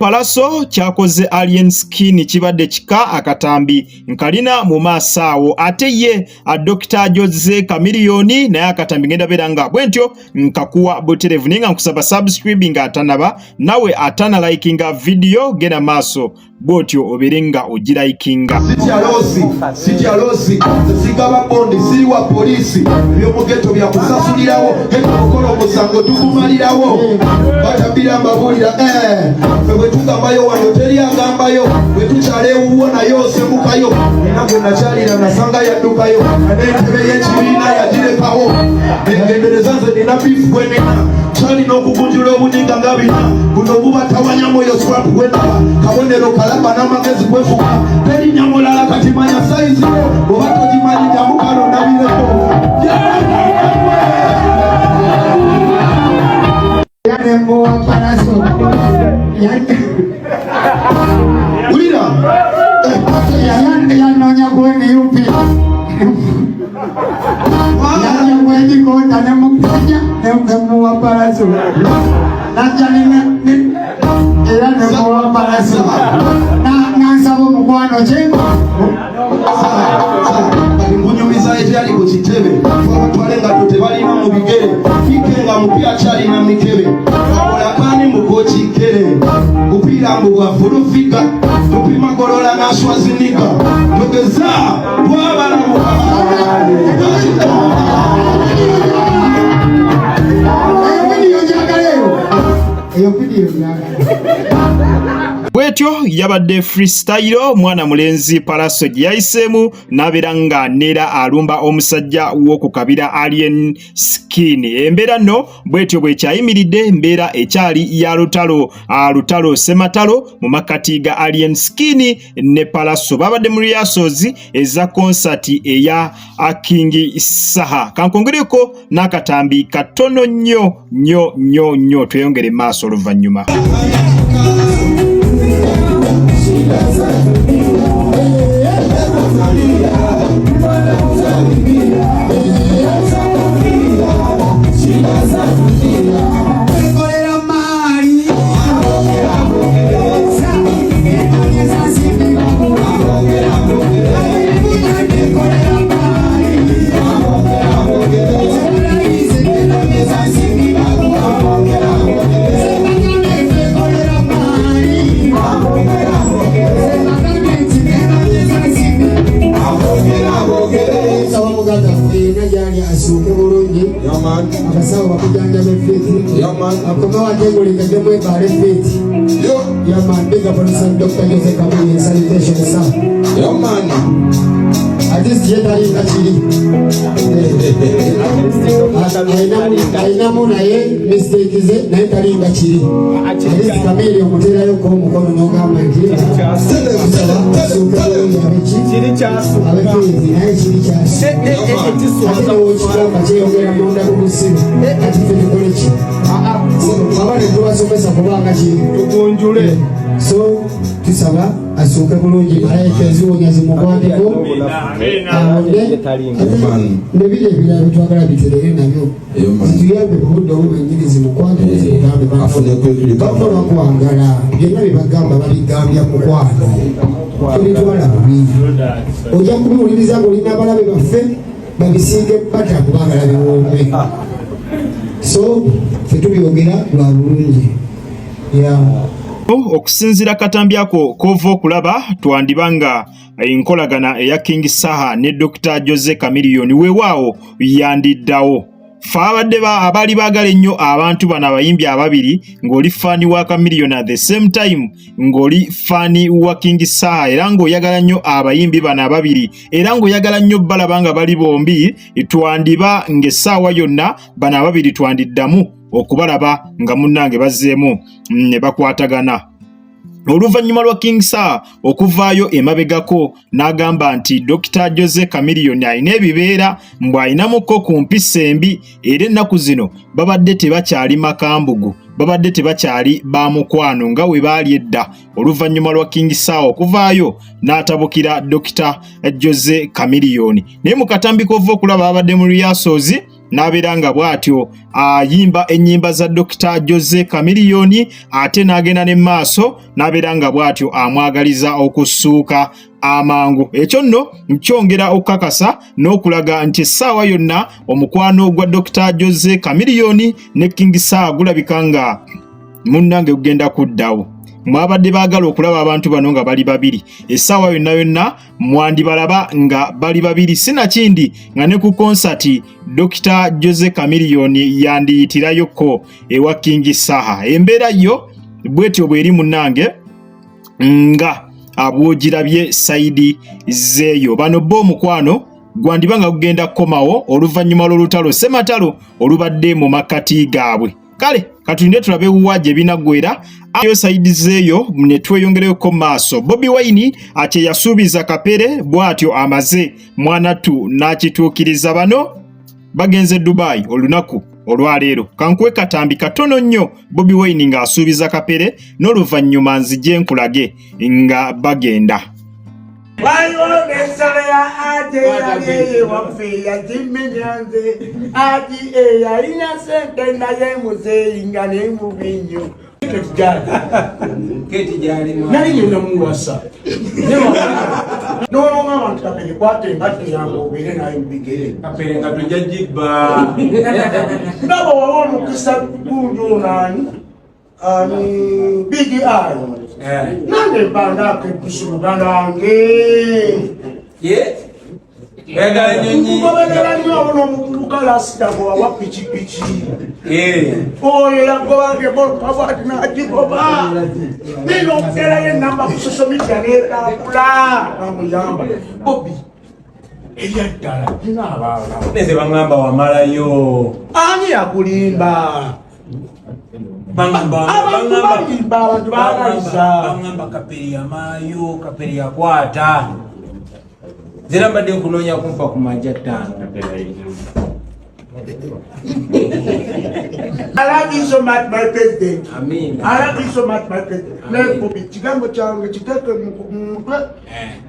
Palaso kyakoze Alien Skin kibadde kika akatambi nkalina mu maaso awo ate ye Dr. Jose Chameleon naye akatambi ngenda beera nga bwentyo nkakuwa buterevu ninga nkusaba subscribe nga atanaba nawe atana likinga video gena maaso botyo oberenga ogiraikinga sijalosi sigaba bondi siwa polisi byomugeto bya kusasulirawo ekokolo musango tukumalirawo batabira mbabulira fwe tugambayo wano teri agambayo bwe tukyalewuwo nayo osemukayo enagwe nakyalira nasanga yaddukayo n'entebe y'ekibiina yagirekawo engendereza nze nina bifu bwenina kyalina okugunjula obuninga nga bina buno bubatawanya moyo swap bwenaba kabonero kalaba n'amagezi bwefuka teri nyamulala kati manya saizi oba togimanyi jamukalo nabireko ulira yanonya kweni yupi yanonya kweni kota nemukuja nemuwa paraso najanina era nemuwa paraso nansaba omukwano kyengo ngunyumiza ekyali ku kitebe twatwale nga tutebalina mu bigere fike nga mupya kyalina mikebe akolakani mukokikere kupiira mbu bwafulufiga tupima golola naswaziniga togeza twabalamuka bwetyo yabadde freestyle mwana mulenzi Palaso gyayiseemu nabeera nga neera alumba omusajja w'okukabira Alien Skin. Embeera nno bwetyo bwekyayimiridde mbeera ekyali ya lutalo sematalo mu makati ga Alien Skin ne Palaso. Babadde mu rehearsals eza concert eya King Saha. Kankongereko n'akatambi katono nnyo tweyongere maaso oluvannyuma. Akasawo bakujanja befiti akoma wategulika demwe bare fiti ya man big up on Dr. Jose Chameleon salutation sir yo man Adis jetari kachiri ainamu na ye mistake ze na itari kachiri Adis Chameleon mutera yoko mukono nogama njiri chiri chasu abefiti na chiri chasu ati wochira kachiyongera munda kubusimu ati fiti kolechi abane tubasomesa kubanga kiri tugunjule so tusaba asuke bulungi malaika eziwonya zimukwateko nebile ebirala bitwagala biterere nabyo zituyambe kubudde obubenyini zimukwateko zimugambe bakola kuwangala byonna byebagamba babigambya mukwano tubitwala bubi ojja kubiwuliriza ng'olina abalabe baffe babisiige bata kubagala biwombe so fetubyogera lwa bulungi okusinzira katambi ako kova okulaba twandibanga enkolagana eya King Saha ne Dr. Jose Chameleon weewaawo yandiddawo fa abadde abali baagala ennyo abantu bano abayimbi ababiri ng'oli faani wa Chameleon at the same time ng'oli faani wa King Saha era ng'oyagala nnyo abayimbi bano ababiri era ng'oyagala nnyo balaba nga bali bombi twandiba ng'essaawa yonna bano ababiri twandiddamu okubalaba nga munnange bazzeemu ne bakwatagana. Oluvannyuma lwa King Saha okuvaayo emabegako n'agamba nti Dr. Jose Chameleon alina ebibeera mbw alinamuko ku mpisa embi era ennaku zino babadde tebakyali makambugu babadde tebakyali bamukwano nga we baali edda. Oluvannyuma lwa King Saha okuvaayo n'atabukira Dr. Jose Chameleon naye mu katambi kova okulaba babadde mu rehearsals n'abeera nga bw'atyo ayimba ennyimba za Dr. Jose Chameleone ate n'agenda ne maaso n'abeera nga bw'atyo amwagaliza okusuuka amangu. Ekyo nno nkyongera okukakasa n'okulaga nti essaawa yonna omukwano gwa Dr. Jose Chameleone ne King Saha gulabika nga munnange gugenda kuddawo. Mwabadde baagala okulaba abantu bano nga bali babiri. Essaawa yonna mwandibalaba nga bali babiri. Sinakindi nga ne ku konsati Dr. Jose Chameleone yandiyitirayoko ewa King Saha. Embeera yo bwetyo bweri munnange nga abwogirabye sayidi zeeyo. Bano bo omukwano gwandiba nga gugenda kukomawo oluvannyuma lw'olutalo ssematalo olubadde mu makkati gaabwe. Kale katulinde tulabe wa gye binaggwera. Ayo sayidi zeeyo ne tweyongereko maaso. Bobi Wine ate yasuubiza kapere bw'atyo amaze mwanatu n'akituukiriza. Bano bagenze Dubai olunaku olwaleero. Kankuwe katambi katono nnyo Bobi Wine ng'asuubiza kapere n'oluvannyuma nzije nkulage nga bagenda. Wayo nesala ya ate yaleye wafe ya jimenyanze ati eya ina sente naye muzeyi nga ne mubinyo keti jali nali nyina muwasa no abantu kapele kwate ngati yango bere nayo bigere kapele ngato jajiba ndabo wawo mukisa kunjo nani Big Eye. Nande banda kepusu bandange. Ye. Ega nyinyi. Kubabela nyo ono mukuluka sita kwa wapichi pichi. Oyo yakobange bol pawati na ajiboba. Nino kera ye namba kusoso mijaneta kula. Namuyamba. Bobi. Eya dala. Nina abala. Neze bangamba wamalayo. Ani yakulimba. Bangamba kaperi ya mayo, kaperi ya kwata. Zira mbadde nkunonya kumpa ku majja 5. I love you so much, my president. Amen. I love you so much, my president. Bobi kigambo kyange kiteke mukwe.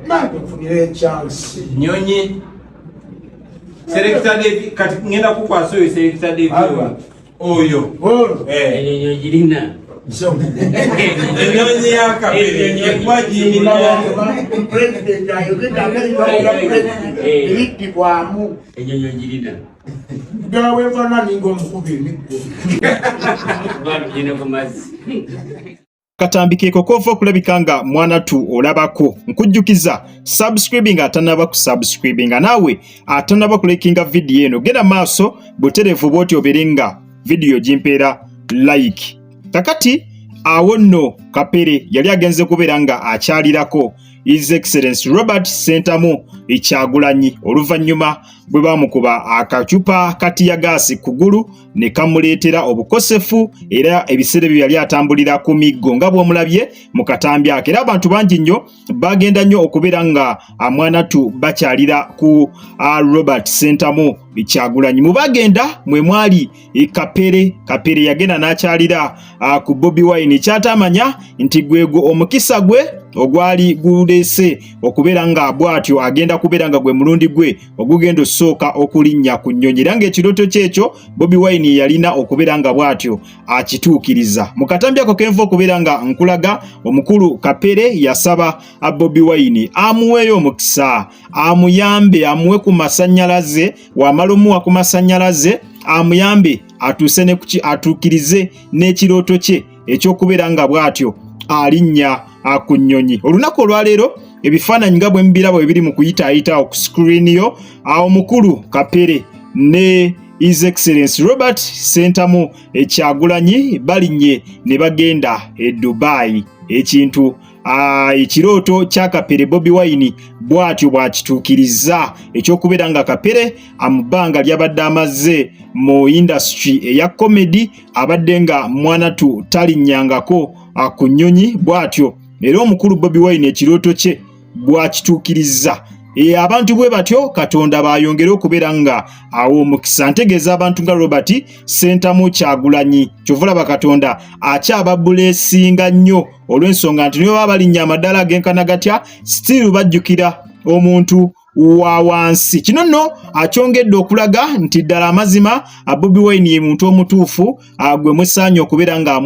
Nange nfunire chance. Nyonyi. Selector David kati ngenda kukwasa oyo Selector David. Oyo. Enyonyo jirina. So. Enyonyo ya kapere. Ekwaji milala. President ayo kenda president. Kwamu. Enyonyo jirina. Gawe fana ningo mkubi niko. Bano jina komazi. Katambikeeko kova okulabika nga mwanatu olabako. Nkujjukiza subscribing atanaba ku subscribing naawe atanaba kulekinga video eno. Genda maaso buterevu bwoti oberenga video jimpeera like. Kakati awo nno kapere yali agenze kubeera nga akyalirako His Excellency Robert Sentamu Kyagulanyi oluvannyuma bwe bamukuba akacupa kati ya gaasi kugulu ne kamuleetera obukosefu era ebiseera byo yali atambulira ku miggo nga bw'omulabye mu katambi ake. Era abantu bangi nnyo bagenda nnyo okubeera nga mwanatu bakyalira ku Robert Sentamu Kyagulanyi. Mu bagenda mwe mwali kapere yagenda n'akyalira ku Bobi Wine. Kyatamanya nti gwego omukisa gwe ogwali gulese okubeera nga bwatyo agenda kubeera nga gwe mulundi gwe ogugenda osooka okulinnya ku nnyonyi. Era ng'ekirooto kyekyo Bobi Wine yalina okubeera nga bwatyo akituukiriza. Mu katambi ako kenva okubeera nga nkulaga omukulu kapere yasaba Bobi Wine amuweeyo omukisa, amuyambe, amuwe ku masannyalaze, wamala omuwa ku masannyalaze amuyambe atuuse ne atuukirize n'ekirooto kye eky'okubeera nga bwatyo alinnya ku nnyonyi. Olunaku olwaleero ebifaananyi nga bwe mbirabo ebiri mu kuyitaayita ku screen yo, awo mukulu kapere ne His Excellency Robert Sentamu Kyagulanyi balinnye ne bagenda e Dubai. Ekintu ekirooto kya kapere Bobi Wine bwatyo bwakituukiriza ekyokubeera nga kapere amubbanga lyabadde amaze mu industry eya comedy abadde nga mwanatu talinnyangako ku nnyonyi bwatyo. Era omukulu Bobi Wine ekirooto kye bwakituukiriza. Abantu bwe batyo Katonda bayongere okubeera nga awo omukisa. Ntegeeza abantu nga Robert Sentamu Kyagulanyi kyovulaba Katonda akyababulesinga nnyo olw'ensonga nti nibo baba balinnya amadaala ag'enkana gatya still bajjukira omuntu wa wansi. Kino nno akyongedde okulaga nti ddala amazima Bobi Wine ye muntu omutuufu gwe musaanye okubeera nga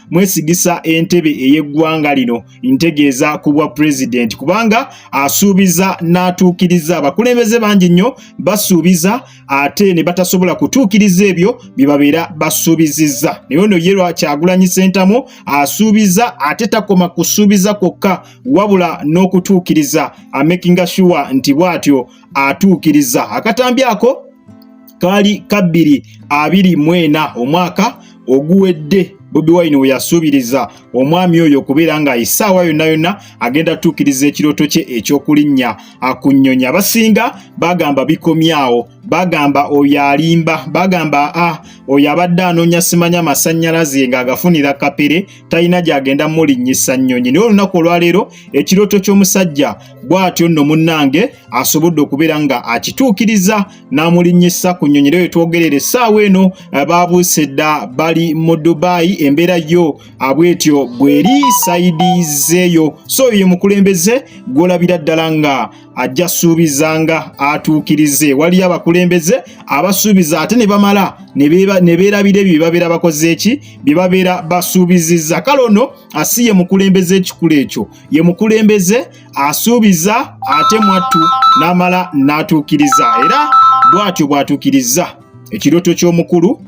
mwesigisa entebe ey'eggwanga lino ntegeeza ku bwa president, kubanga asuubiza n'atuukiriza. Abakulembeze bangi nnyo basuubiza ate ne batasobola kutuukiriza ebyo bye babeera basuubizizza. Naye ono ye Kyagulanyi Ssentamu asuubiza ate takoma kusuubiza kwokka wabula n'okutuukiriza, amakinga sure nti bw'atyo atuukiriza. Akatambi ako kaali 2024 omwaka oguwedde Bobi Wine we yasuubiriza omwami oyo okubeera nga isaawa yonna yonna agenda tuukiriza ekirooto kye ekyokulinnya ku nnyonyi. Abasinga bagamba bikomyawo, bagamba oyo alimba, bagamba oyo abadde anoonya simanya amasannyalaze ng'agafunira kapere talina gy'agenda mulinnyisa nnyonyi. Naye olunaku olwaleero ekirooto ky'omusajja bw'atyo nno munnange asobodde okubeera nga akituukiriza n'amulinnyisa ku nnyonyi. Leero twogerera essaawa eno baabuuse dda bali mu Dubai, embeera yo bwetyo bweri sayidi zeeyo. So ye mukulembeze gw'olabira ddala nga ajja suubizanga atuukirize. Waliyo abakulembeze abasuubiza ate ne bamala ne beerabira ebyo bye babeera bakoze eki, bye babeera basuubizizza. Kale ono asi ye mukulembeze ekikulu ekyo, ye mukulembeze asuubiza ate mwattu n'amala n'atuukiriza, era bw'atyo bw'atuukiriza ekirooto ky'omukulu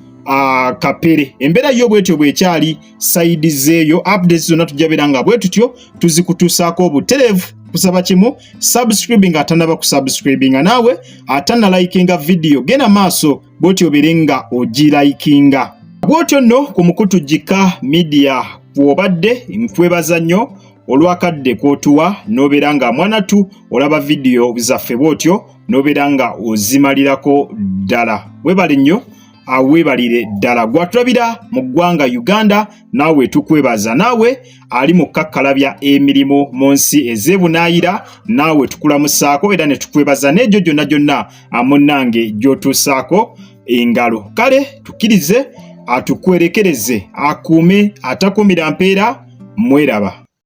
kapere. Embeera yo bwetyo bwekyali sayidi zeeyo. Updates zonna tujja beera nga bwe tutyo tuzikutuusaako obutereevu. Kusaba kimu, subscribing atanaba kusubscribinga, naawe atana likinga video genda maaso bwotyo beere nga ogilikinga. Bwotyo nno ku Mukutu Jika Media bw'obadde nkwebaza nnyo olwakadde k'otuwa n'obeera nga mwanatu olaba video zaffe bwotyo n'obeera nga ozimalirako ddala. Weebale nnyo, weebalire ddala. Gwatulabira mu ggwanga Uganda naawe tukwebaza. Naawe ali mu kakkalabya emirimu mu nsi ez'ebunaayira naawe tukulamusaako era ne tukwebaza n'egyo gyonna gyonna munnange gy'otuusaako engalo. Kale tukkirize atukwerekereze akuume atakuumira mpeera. Mweraba.